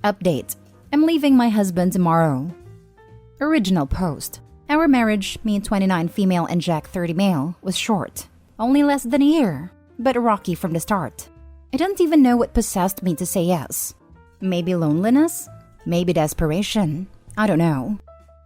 Update. I'm leaving my husband tomorrow. Original post. Our marriage, me 29 female and Jack 30 male, was short. Only less than a year, but rocky from the start. I don't even know what possessed me to say yes. Maybe loneliness? Maybe desperation. I don't know.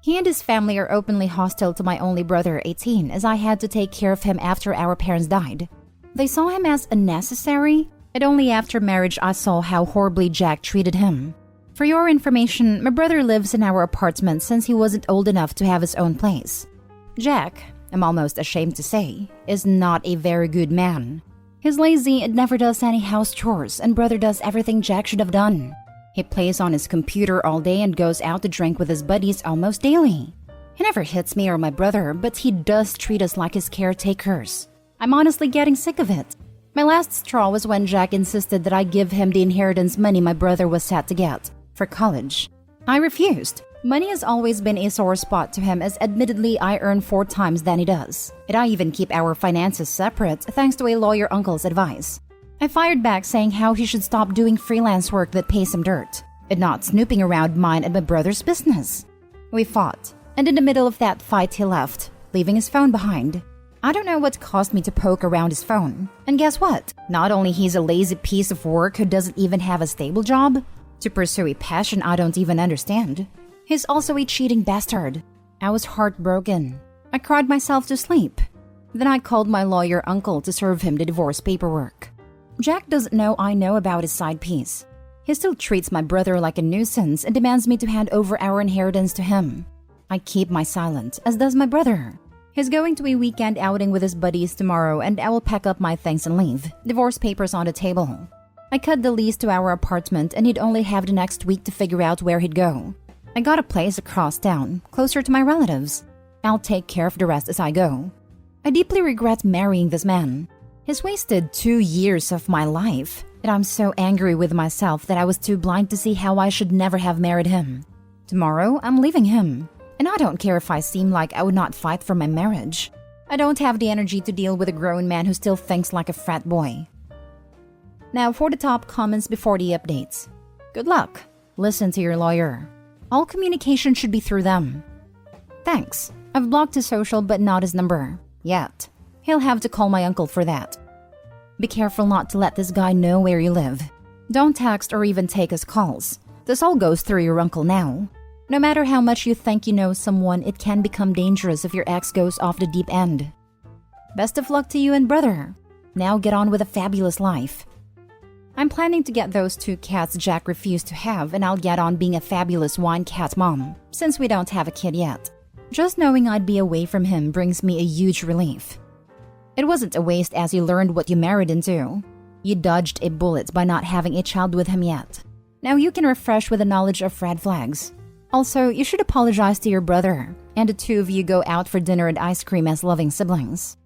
He and his family are openly hostile to my only brother, 18, as I had to take care of him after our parents died. They saw him as unnecessary, and only after marriage I saw how horribly Jack treated him. For your information, my brother lives in our apartment since he wasn't old enough to have his own place. Jack, I'm almost ashamed to say, is not a very good man. He's lazy and never does any house chores, and brother does everything Jack should have done. He plays on his computer all day and goes out to drink with his buddies almost daily. He never hits me or my brother, but he does treat us like his caretakers. I'm honestly getting sick of it. My last straw was when Jack insisted that I give him the inheritance money my brother was set to get for college. I refused. Money has always been a sore spot to him, as admittedly I earn 4 times than he does. And I even keep our finances separate thanks to a lawyer uncle's advice. I fired back saying how he should stop doing freelance work that pays him dirt and not snooping around mine and my brother's business. We fought, and in the middle of that fight he left, leaving his phone behind. I don't know what caused me to poke around his phone. And guess what? Not only he's a lazy piece of work who doesn't even have a stable job to pursue a passion I don't even understand, he's also a cheating bastard. I was heartbroken. I cried myself to sleep. Then I called my lawyer uncle to serve him the divorce paperwork. Jack doesn't know I know about his side piece. He still treats my brother like a nuisance and demands me to hand over our inheritance to him. I keep my silence, as does my brother. He's going to a weekend outing with his buddies tomorrow, and I will pack up my things and leave. Divorce papers on the table. I cut the lease to our apartment, and he'd only have the next week to figure out where he'd go. I got a place across town, closer to my relatives. I'll take care of the rest as I go. I deeply regret marrying this man. He's wasted 2 years of my life, and I'm so angry with myself that I was too blind to see how I should never have married him. Tomorrow, I'm leaving him. And I don't care if I seem like I would not fight for my marriage. I don't have the energy to deal with a grown man who still thinks like a frat boy. Now for the top comments before the updates. Good luck. Listen to your lawyer. All communication should be through them. Thanks. I've blocked his social but not his number. Yet. He'll have to call my uncle for that. Be careful not to let this guy know where you live. Don't text or even take his calls. This all goes through your uncle now. No matter how much you think you know someone, it can become dangerous if your ex goes off the deep end. Best of luck to you and brother. Now get on with a fabulous life. I'm planning to get those 2 cats Jack refused to have, and I'll get on being a fabulous wine cat mom, since we don't have a kid yet. Just knowing I'd be away from him brings me a huge relief. It wasn't a waste as you learned what you married into. You dodged a bullet by not having a child with him yet. Now you can refresh with the knowledge of red flags. Also, you should apologize to your brother, and the 2 of you go out for dinner and ice cream as loving siblings.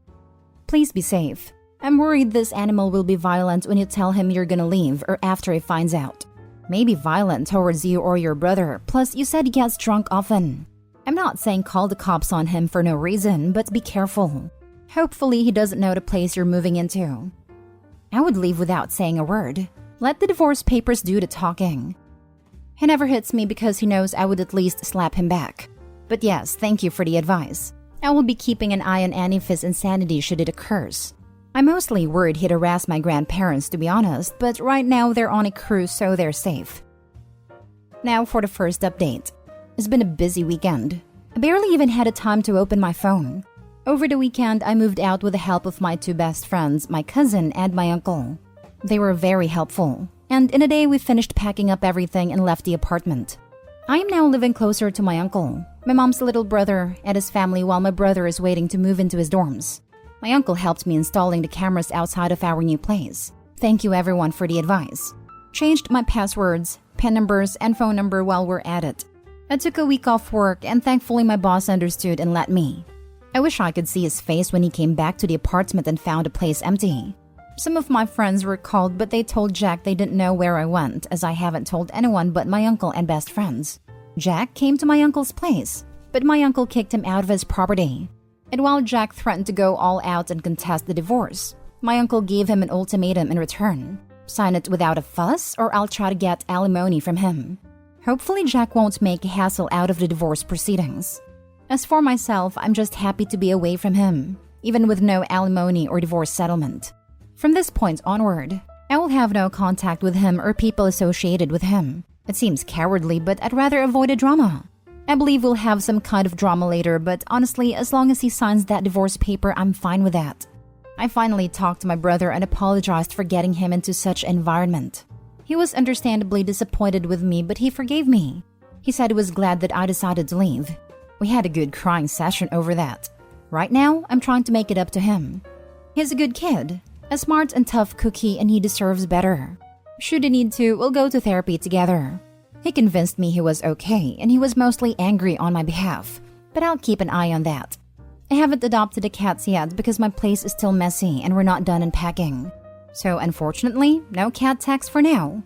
Please be safe. I'm worried this animal will be violent when you tell him you're gonna leave or after he finds out. Maybe violent towards you or your brother, plus you said he gets drunk often. I'm not saying call the cops on him for no reason, but be careful. Hopefully he doesn't know the place you're moving into. I would leave without saying a word. Let the divorce papers do the talking. He never hits me because he knows I would at least slap him back. But yes, thank you for the advice. I will be keeping an eye on any of his insanity should it occurs. I'm mostly worried he'd harass my grandparents, to be honest, but right now they're on a cruise, so they're safe. Now for the first update. It's been a busy weekend. I barely even had a time to open my phone. Over the weekend, I moved out with the help of my 2 best friends, my cousin and my uncle. They were very helpful. And in a day, we finished packing up everything and left the apartment. I am now living closer to my uncle, my mom's little brother, and his family while my brother is waiting to move into his dorms. My uncle helped me installing the cameras outside of our new place. Thank you everyone for the advice. Changed my passwords, PIN numbers, and phone number while we're at it. I took a week off work and thankfully my boss understood and let me. I wish I could see his face when he came back to the apartment and found the place empty. Some of my friends were called, but they told Jack they didn't know where I went, as I haven't told anyone but my uncle and best friends. Jack came to my uncle's place, but my uncle kicked him out of his property. And while Jack threatened to go all out and contest the divorce, my uncle gave him an ultimatum in return. Sign it without a fuss, or I'll try to get alimony from him. Hopefully Jack won't make a hassle out of the divorce proceedings. As for myself, I'm just happy to be away from him, even with no alimony or divorce settlement. From this point onward, I will have no contact with him or people associated with him. It seems cowardly, but I'd rather avoid a drama. I believe we'll have some kind of drama later, but honestly, as long as he signs that divorce paper, I'm fine with that. I finally talked to my brother and apologized for getting him into such an environment. He was understandably disappointed with me, but he forgave me. He said he was glad that I decided to leave. We had a good crying session over that. Right now, I'm trying to make it up to him. He's a good kid, a smart and tough cookie, and he deserves better. Should he need to, we'll go to therapy together. He convinced me he was okay, and he was mostly angry on my behalf, but I'll keep an eye on that. I haven't adopted the cats yet because my place is still messy and we're not done unpacking. So unfortunately, no cat tax for now.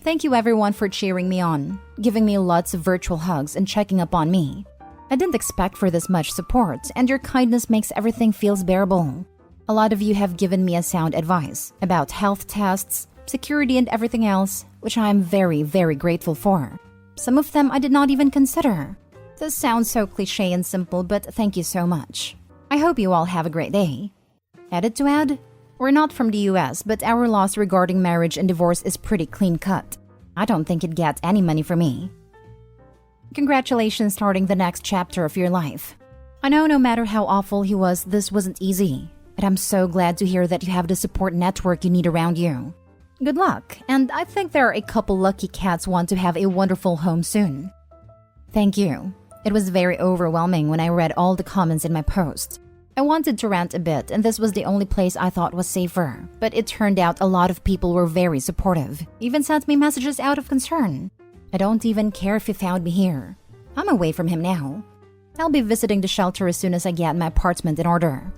Thank you everyone for cheering me on, giving me lots of virtual hugs and checking up on me. I didn't expect for this much support, and your kindness makes everything feels bearable. A lot of you have given me a sound advice about health tests, security, and everything else, which I am very, very grateful for. Some of them I did not even consider. This sounds so cliche and simple, but thank you so much. I hope you all have a great day. Edit to add, we're not from the US, but our laws regarding marriage and divorce is pretty clean cut. I don't think you'd get any money from me. Congratulations starting the next chapter of your life. I know no matter how awful he was, this wasn't easy, but I'm so glad to hear that you have the support network you need around you. Good luck, and I think there are a couple lucky cats want to have a wonderful home soon. Thank you. It was very overwhelming when I read all the comments in my post. I wanted to rant a bit, and this was the only place I thought was safer, but it turned out a lot of people were very supportive, even sent me messages out of concern. I don't even care if you found me here. I'm away from him now. I'll be visiting the shelter as soon as I get my apartment in order.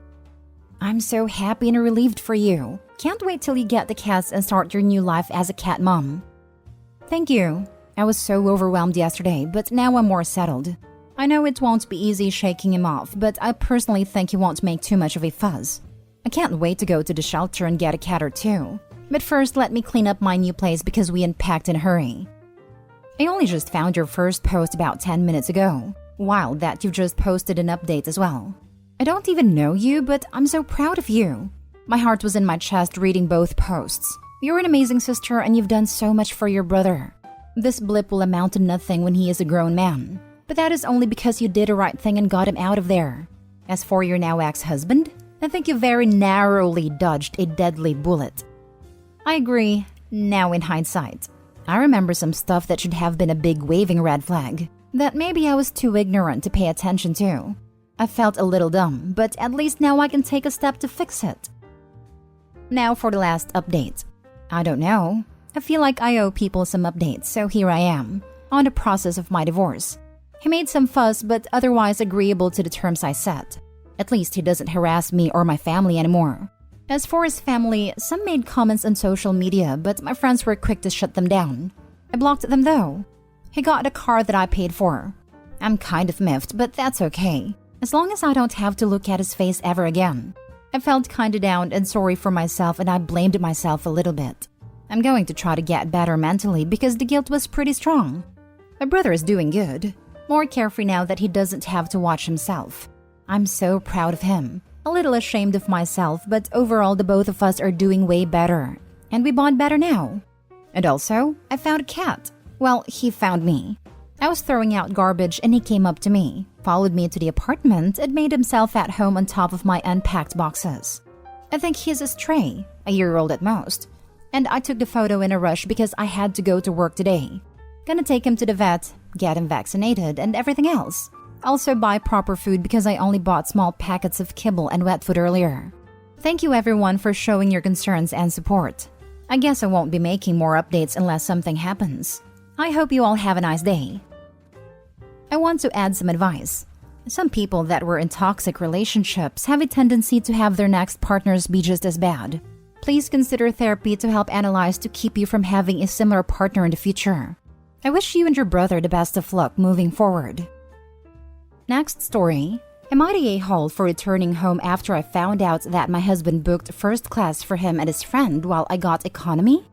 I'm so happy and relieved for you. Can't wait till you get the cats and start your new life as a cat mom. Thank you. I was so overwhelmed yesterday, but now I'm more settled. I know it won't be easy shaking him off, but I personally think he won't make too much of a fuss. I can't wait to go to the shelter and get a cat or two. But first, let me clean up my new place because we unpacked in a hurry. I only just found your first post about 10 minutes ago. Wild that you've just posted an update as well. I don't even know you, but I'm so proud of you. My heart was in my chest reading both posts. You're an amazing sister and you've done so much for your brother. This blip will amount to nothing when he is a grown man. But that is only because you did the right thing and got him out of there. As for your now ex-husband, I think you very narrowly dodged a deadly bullet. I agree, now in hindsight. I remember some stuff that should have been a big waving red flag, that maybe I was too ignorant to pay attention to. I felt a little dumb, but at least now I can take a step to fix it. Now for the last update. I don't know. I feel like I owe people some updates, so here I am, on the process of my divorce. He made some fuss, but otherwise agreeable to the terms I set. At least he doesn't harass me or my family anymore. As for his family, some made comments on social media, but my friends were quick to shut them down. I blocked them though. He got a car that I paid for. I'm kind of miffed, but that's okay, as long as I don't have to look at his face ever again. I felt kinda down and sorry for myself, and I blamed myself a little bit. I'm going to try to get better mentally because the guilt was pretty strong. My brother is doing good. More carefree now that he doesn't have to watch himself. I'm so proud of him. A little ashamed of myself, but overall the both of us are doing way better. And we bond better now. And also, I found a cat. Well, he found me. I was throwing out garbage and he came up to me, followed me to the apartment, and made himself at home on top of my unpacked boxes. I think he's a stray, a year-old at most. And I took the photo in a rush because I had to go to work today. Gonna take him to the vet, get him vaccinated, and everything else. Also buy proper food because I only bought small packets of kibble and wet food earlier. Thank you everyone for showing your concerns and support. I guess I won't be making more updates unless something happens. I hope you all have a nice day. I want to add some advice. Some people that were in toxic relationships have a tendency to have their next partners be just as bad. Please consider therapy to help analyze to keep you from having a similar partner in the future. I wish you and your brother the best of luck moving forward. Next story. Am I the a-hole for returning home after I found out that my husband booked first class for him and his friend while I got economy?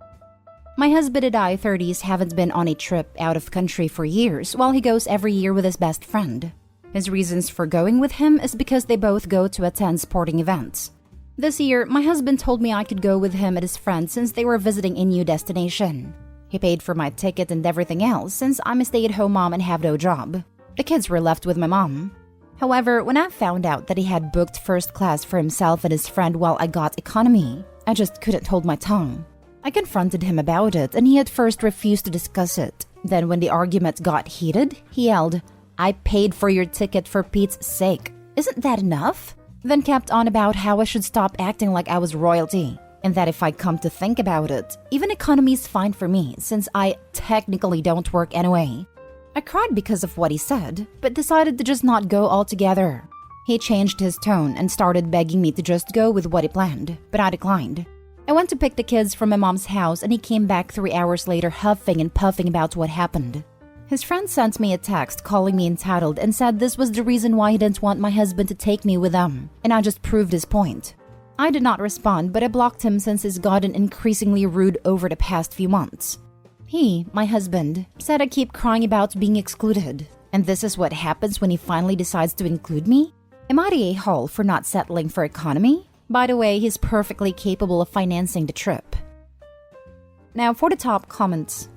My husband and I, 30s, haven't been on a trip out of country for years, while he goes every year with his best friend. His reasons for going with him is because they both go to attend sporting events. This year, my husband told me I could go with him and his friend since they were visiting a new destination. He paid for my ticket and everything else since I'm a stay-at-home mom and have no job. The kids were left with my mom. However, when I found out that he had booked first class for himself and his friend while I got economy, I just couldn't hold my tongue. I confronted him about it and he at first refused to discuss it. Then when the argument got heated, he yelled, "I paid for your ticket for Pete's sake. Isn't that enough?" Then kept on about how I should stop acting like I was royalty, and that if I come to think about it, even economy is fine for me since I technically don't work anyway. I cried because of what he said, but decided to just not go altogether. He changed his tone and started begging me to just go with what he planned, but I declined. I went to pick the kids from my mom's house and he came back 3 hours later huffing and puffing about what happened. His friend sent me a text calling me entitled and said this was the reason why he didn't want my husband to take me with them, and I just proved his point. I did not respond, but I blocked him since he's gotten increasingly rude over the past few months. He, my husband, said I keep crying about being excluded, and this is what happens when he finally decides to include me? Am I the a-hole for not settling for economy? By the way, he's perfectly capable of financing the trip. Now for the top comments.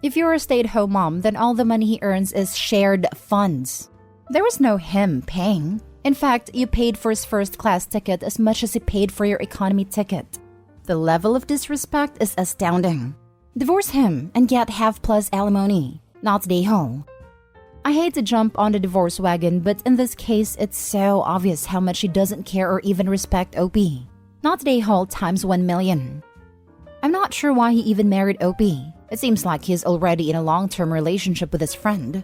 If you're a stay-at-home mom, then all the money he earns is shared funds. There was no him paying. In fact, you paid for his first-class ticket as much as he paid for your economy ticket. The level of disrespect is astounding. Divorce him and get half-plus alimony, not the a-hole. I hate to jump on the divorce wagon, but in this case, it's so obvious how much he doesn't care or even respect OP. Not the a-hole times 1 million. I'm not sure why he even married OP. It seems like he's already in a long-term relationship with his friend.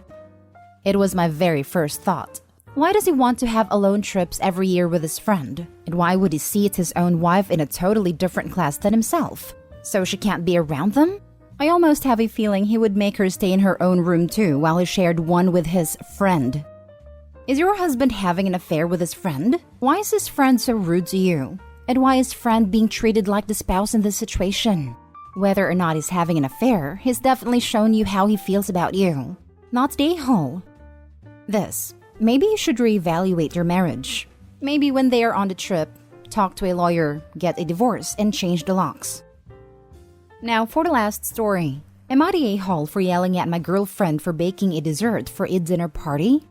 It was my very first thought. Why does he want to have alone trips every year with his friend? And why would he seat his own wife in a totally different class than himself? So she can't be around them? I almost have a feeling he would make her stay in her own room too while he shared one with his friend. Is your husband having an affair with his friend? Why is his friend so rude to you? And why is friend being treated like the spouse in this situation? Whether or not he's having an affair, he's definitely shown you how he feels about you. Not the a-hole. This. Maybe you should reevaluate your marriage. Maybe when they are on the trip, talk to a lawyer, get a divorce, and change the locks. Now for the last story. Am I the a-hole for yelling at my girlfriend for baking a dessert for a dinner party?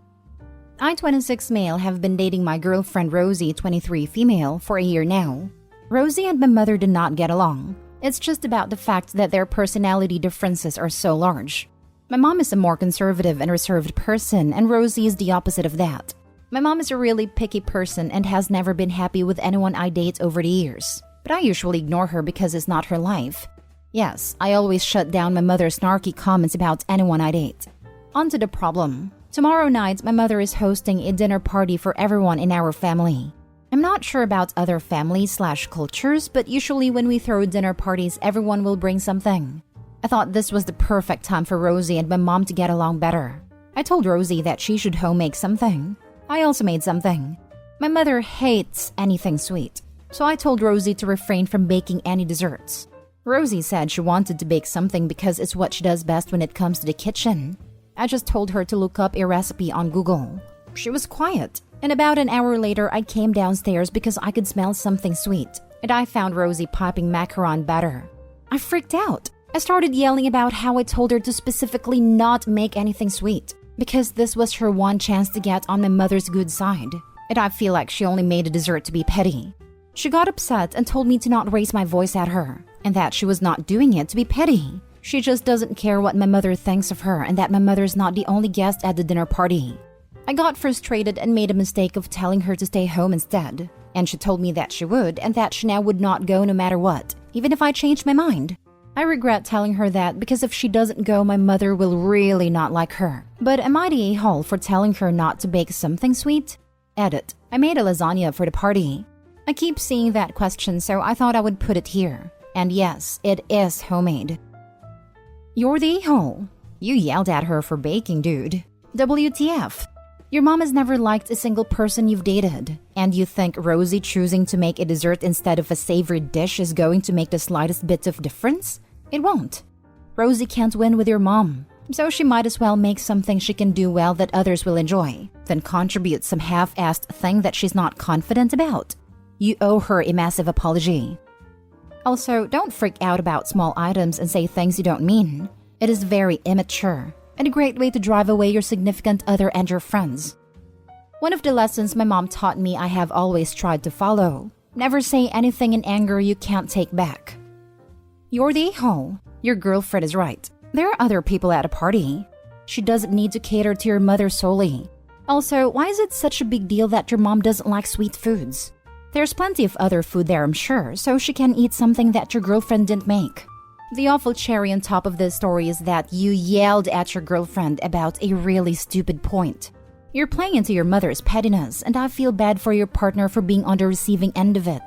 I, 26 male, have been dating my girlfriend Rosie, 23 female, for a year now. Rosie and my mother did not get along. It's just about the fact that their personality differences are so large. My mom is a more conservative and reserved person, and Rosie is the opposite of that. My mom is a really picky person and has never been happy with anyone I date over the years. But I usually ignore her because it's not her life. Yes, I always shut down my mother's snarky comments about anyone I date. On to the problem. Tomorrow night, my mother is hosting a dinner party for everyone in our family. I'm not sure about other families/cultures, but usually when we throw dinner parties, everyone will bring something. I thought this was the perfect time for Rosie and my mom to get along better. I told Rosie that she should home-make something. I also made something. My mother hates anything sweet, so I told Rosie to refrain from baking any desserts. Rosie said she wanted to bake something because it's what she does best when it comes to the kitchen. I just told her to look up a recipe on Google. She was quiet, and about an hour later I came downstairs because I could smell something sweet, and I found Rosie piping macaron batter. I freaked out. I started yelling about how I told her to specifically not make anything sweet, because this was her one chance to get on my mother's good side, and I feel like she only made a dessert to be petty. She got upset and told me to not raise my voice at her, and that she was not doing it to be petty. She just doesn't care what my mother thinks of her and that my mother's not the only guest at the dinner party. I got frustrated and made a mistake of telling her to stay home instead, and she told me that she would and that she now would not go no matter what, even if I changed my mind. I regret telling her that because if she doesn't go, my mother will really not like her. But am I the a-hole for telling her not to bake something sweet? Edit. I made a lasagna for the party. I keep seeing that question, so I thought I would put it here. And yes, it is homemade. You're the a-hole. You yelled at her for baking, dude. WTF. Your mom has never liked a single person you've dated, and you think Rosie choosing to make a dessert instead of a savory dish is going to make the slightest bit of difference? It won't. Rosie can't win with your mom, so she might as well make something she can do well that others will enjoy, than contribute some half-assed thing that she's not confident about. You owe her a massive apology. Also, don't freak out about small items and say things you don't mean. It is very immature and a great way to drive away your significant other and your friends. One of the lessons my mom taught me I have always tried to follow: never say anything in anger you can't take back. You're the a-hole. Your girlfriend is right. There are other people at a party. She doesn't need to cater to your mother solely. Also, why is it such a big deal that your mom doesn't like sweet foods? There's plenty of other food there, I'm sure, so she can eat something that your girlfriend didn't make. The awful cherry on top of this story is that you yelled at your girlfriend about a really stupid point. You're playing into your mother's pettiness, and I feel bad for your partner for being on the receiving end of it.